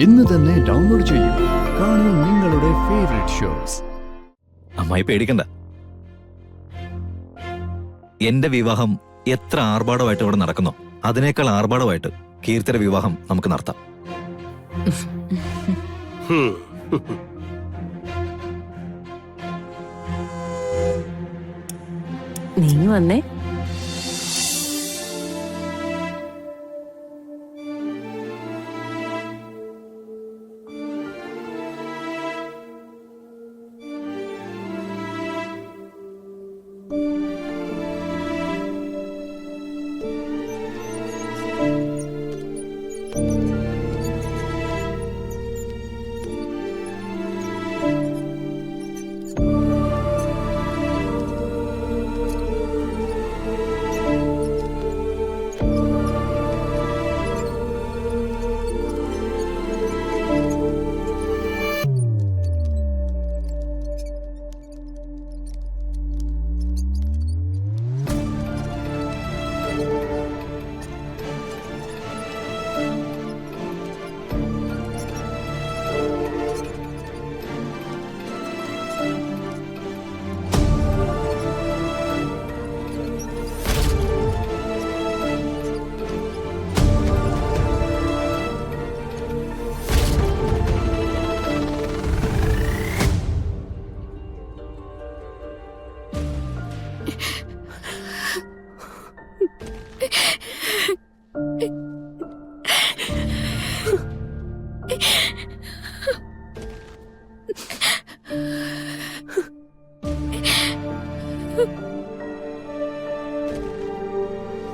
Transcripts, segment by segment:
ഇന്ന് തന്നെ ഡൗൺലോഡ് ചെയ്യൂ. കാണൂ നിങ്ങളുടെ ഫേവറേറ്റ് ഷോസ്. അമ്മായി പേടിക്കണ്ട. എന്റെ വിവാഹം എത്ര ആർഭാടമായിട്ട് ഇവിടെ നടക്കുന്നോ അതിനേക്കാൾ ആർഭാടമായിട്ട് കീർത്തിയുടെ വിവാഹം നമുക്ക് നടത്താം. നീ വന്നേ.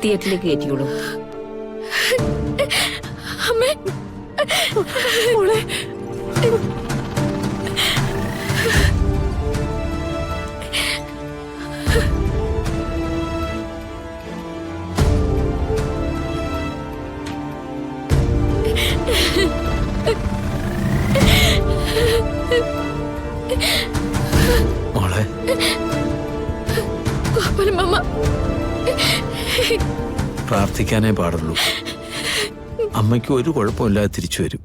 തിയേറ്ററിലേക്ക് കയറ്റിയോളൂ. മോളെ പ്രാർത്ഥിക്കാനേ പാടുള്ളൂ. അമ്മയ്ക്ക് ഒരു കുഴപ്പമില്ലാതെ തിരിച്ചു വരും.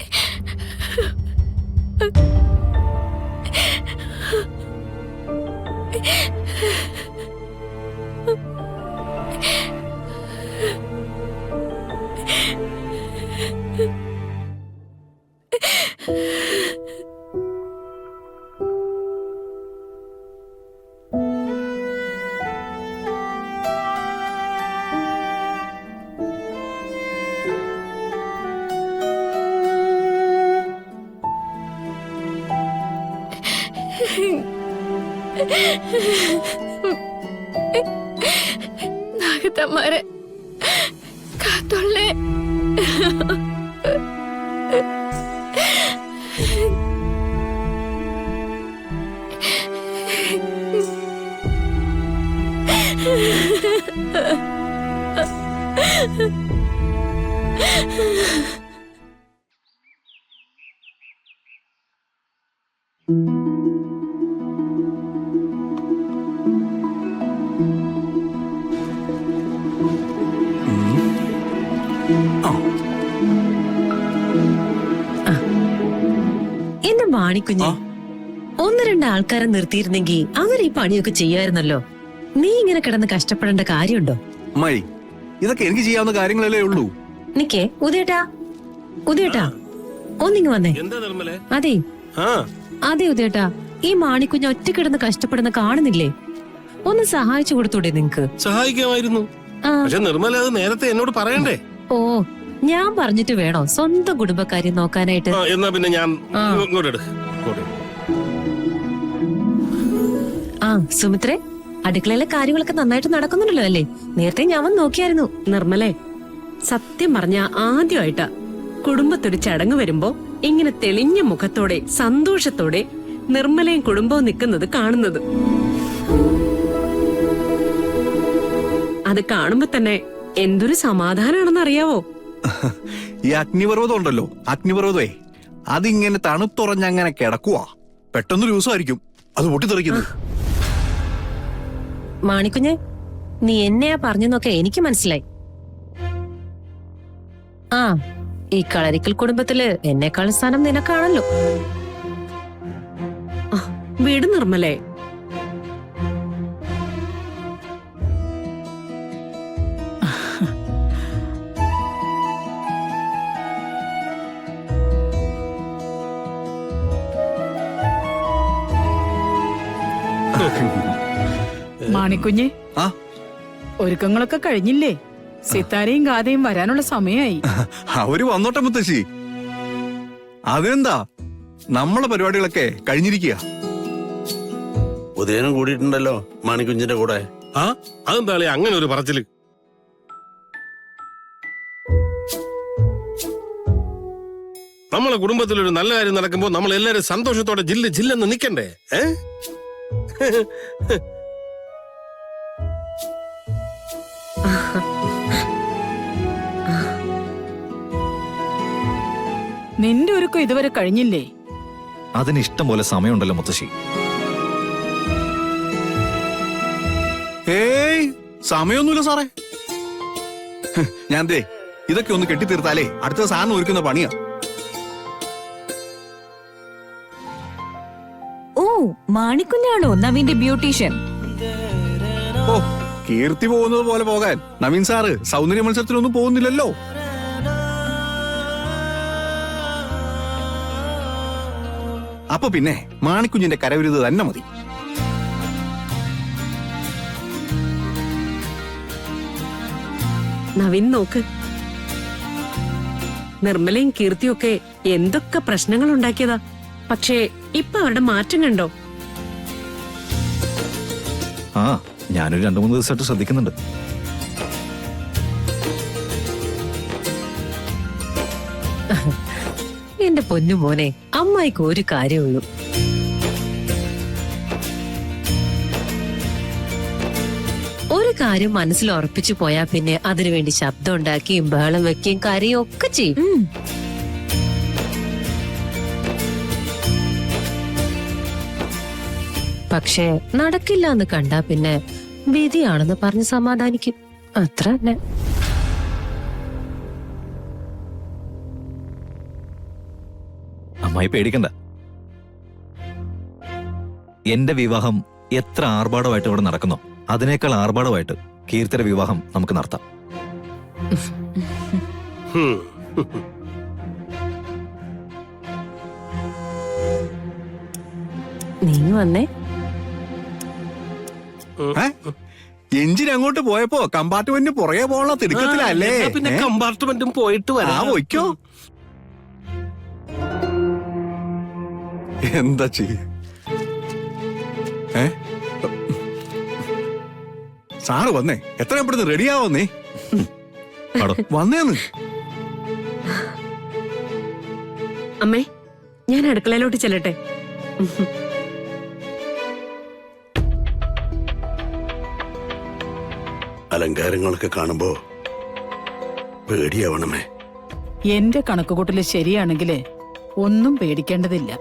നാഗത്തമ്മാരെ കാത്തോളേ. എന്റെ മാണിക്കുഞ്ഞെ, ഒന്ന് രണ്ട് ആൾക്കാരെ നിർത്തിയിരുന്നെങ്കിൽ അവർ ഈ പണിയൊക്കെ ചെയ്യായിരുന്നല്ലോ. നീ ഇങ്ങനെ കിടന്ന് കഷ്ടപ്പെടേണ്ട കാര്യമുണ്ടോ? അമ്മായി, ഇതൊക്കെ എനിക്ക് ചെയ്യാവുന്ന കാര്യങ്ങളല്ലേ ഉള്ളൂ. നിക്കേ ഉദയേട്ടാ, ഉദയേട്ടാ ഒന്നിങ്ങ് വന്നേ. അതെ അതെ ഉദയേട്ടാ, ഈ മാണിക്കുഞ്ഞ് ഒറ്റ കിടന്ന് കഷ്ടപ്പെടുന്ന കാണുന്നില്ലേ? ഒന്ന് സഹായിച്ചു കൊടുത്തൂടെ നിങ്ങക്ക്? സഹായിക്കാമായിരുന്നു. പക്ഷെ നിർമ്മല അത് നേരത്തെ എന്നോട് പറയണ്ടേ? ഓ, ഞാൻ പറഞ്ഞിട്ട് വേണോ സ്വന്തം കുടുംബക്കാര്യം നോക്കാനായിട്ട്? എന്നാ പിന്നെ ഞാൻ ആ സുമിത്രേ, അടുക്കളയിലെ കാര്യങ്ങളൊക്കെ നന്നായിട്ട് നടക്കുന്നുണ്ടല്ലോ അല്ലേ? നേരത്തെ ഞാൻ വന്ന് നോക്കിയായിരുന്നു. നിർമ്മലേ, സത്യം പറഞ്ഞ ആദ്യമായിട്ടാ കുടുംബത്തൊരു ചടങ്ങ് വരുമ്പോ ഇങ്ങനെ തെളിഞ്ഞ മുഖത്തോടെ സന്തോഷത്തോടെ നിർമ്മലയും കുടുംബവും നിൽക്കുന്നത് കാണുന്നത്. അത് കാണുമ്പോ തന്നെ എന്തൊരു സമാധാനാണെന്ന് അറിയാവോ? ഈ അഗ്നിപർവ്വതം ഉണ്ടല്ലോ, അഗ്നിപർവ്വതമേ, അതിങ്ങനെ തണുത്തുറഞ്ഞങ്ങനെ കിടക്കുവാ. പെട്ടെന്ന് ദിവസമായിരിക്കും അത് പൊട്ടിത്തെറിക്കുന്നത്. മാണിക്കുഞ്ഞെ, നീ എന്നെയാ പറഞ്ഞെന്നൊക്കെ എനിക്ക് മനസ്സിലായി. ആ, ഈ കളരിക്കൽ കുടുംബത്തില് എന്നെക്കാൾ സ്ഥാനം നിനക്കാണല്ലോ. ആ, വിട് നിർമ്മലേ. മാണിക്കുഞ്ഞ്, ആ ഒരുക്കങ്ങളൊക്കെ കഴിഞ്ഞില്ലേ? സിത്താരയും ഗാഥയും വരാനുള്ള സമയമായി. അവര് വന്നോട്ടെ മുത്തശ്ശി. അതെന്താ, നമ്മളെ പരിപാടികളൊക്കെ കഴിഞ്ഞിരിക്കുക. ഉദയനും കൂടിയിട്ടുണ്ടല്ലോ മാണിക്കുഞ്ഞിന്റെ കൂടെ. ആ അതെന്താ അങ്ങനെ ഒരു പറച്ചില്? നമ്മളെ കുടുംബത്തിലൊരു നല്ല കാര്യം നടക്കുമ്പോ നമ്മൾ എല്ലാരും സന്തോഷത്തോടെ ജില്ലെന്ന് നിക്കണ്ടേ? നിന്റെ ഒരുക്കം ഇതുവരെ കഴിഞ്ഞില്ലേ? അതിന് ഇഷ്ടം പോലെ സമയമുണ്ടല്ലോ മുത്തശ്ശി. ഏയ് സമയൊന്നുമില്ല സാറേ. ഞാൻ ദേ ഇതൊക്കെ ഒന്ന് കെട്ടിത്തീർത്താലേ അടുത്ത സാധനം ഒരുക്കുന്ന പണിയാ. ഓ, മാണിക്കുഞ്ഞാണോ നവീന്റെ ബ്യൂട്ടീഷ്യൻ? ഓ, കീർത്തി പോകുന്നത് പോലെ പോകാൻ നവീൻ സാറ് സൗന്ദര്യ മത്സരത്തിനൊന്നും പോകുന്നില്ലല്ലോ. അപ്പൊ പിന്നെ മാണിക്കുഞ്ഞിന്റെ കരവിരുത് തന്നെ മതി. നവീൻ നോക്ക്, നിർമ്മലയും കീർത്തിയൊക്കെ എന്തൊക്കെ പ്രശ്നങ്ങൾ ഉണ്ടാക്കിയതാ. പക്ഷേ ഇപ്പൊ അവരുടെ മാറ്റം കണ്ടോ? ആ ഞാനൊരു 2-3 ദിവസമായിട്ട് ശ്രദ്ധിക്കുന്നുണ്ട്. എന്റെ പൊന്നു മോനെ, അമ്മായിക്ക് ഒരു കാര്യമുള്ളൂ. ഒരു കാര്യം മനസ്സിൽ ഉറപ്പിച്ചു പോയാ പിന്നെ അതിനുവേണ്ടി ശബ്ദം ഉണ്ടാക്കിയും ബഹളം വെക്കുകയും കരയും ഒക്കെ ചെയ്യും. പക്ഷേ നടക്കില്ല എന്ന് കണ്ടാ പിന്നെ വിധിയാണെന്ന് പറഞ്ഞ് സമാധാനിക്കും. അത്ര തന്നെ. അമ്മായി പേടിക്കണ്ട. എന്റെ വിവാഹം എത്ര ആർഭാടമായിട്ട് ഇവിടെ നടക്കുന്നോ അതിനേക്കാൾ ആർഭാടമായിട്ട് കീർത്തിയുടെ വിവാഹം നമുക്ക് നടത്താം. നീ വന്നേ. എഞ്ചിൻ അങ്ങോട്ട് പോയപ്പോ കമ്പാർട്ട്മെന്റിന് പുറകെ പോകാനുള്ള തിടുക്കത്തിലല്ലേ? പിന്നെ കമ്പാർട്ട്മെന്റും പോയിട്ട് വരാം. വയ്ക്കോ. എന്താ ചെയ്യ? സാറ് വന്നേ, എത്ര പെട്ടെന്ന് റെഡിയാവുന്നേ. വന്നേന്ന്. അമ്മേ, ഞാൻ അടുക്കളയിലോട്ട് ചെല്ലട്ടെ. അലങ്കാരങ്ങളൊക്കെ കാണുമ്പോ പേടിയാവണമേ. എന്റെ കണക്കുകൂട്ടല് ശരിയാണെങ്കില് ഒന്നും പേടിക്കേണ്ടതില്ല.